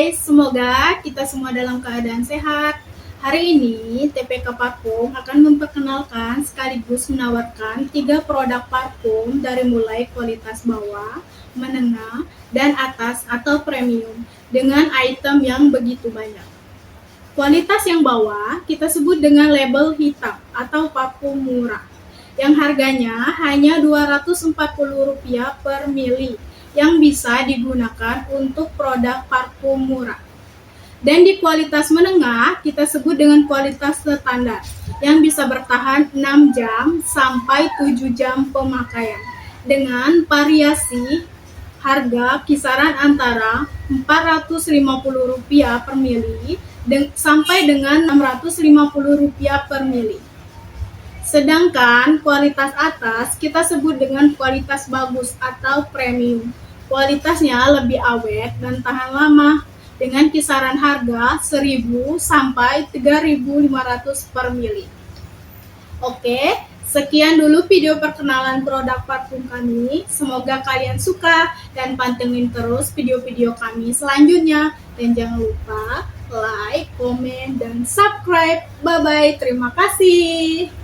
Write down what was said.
guys, semoga kita semua dalam keadaan sehat. Hari ini TPK Parfum akan memperkenalkan sekaligus menawarkan 3 produk parfum dari mulai kualitas bawah, menengah, dan atas atau premium dengan item yang begitu banyak. Kualitas yang bawah kita sebut dengan label hitam atau parfum murah yang harganya hanya Rp240 per mili yang bisa digunakan untuk produk parfum murah. Dan di kualitas menengah kita sebut dengan kualitas standar yang bisa bertahan 6 jam sampai 7 jam pemakaian dengan variasi harga kisaran antara Rp450 per mili sampai dengan Rp650 per mili. Sedangkan kualitas atas kita sebut dengan kualitas bagus atau premium. Kualitasnya lebih awet dan tahan lama dengan kisaran harga Rp1.000 sampai Rp3.500 per mili. Oke, sekian dulu video perkenalan produk parfum kami. Semoga kalian suka dan pantengin terus video-video kami selanjutnya. Dan jangan lupa like, komen, dan subscribe. Bye-bye, terima kasih.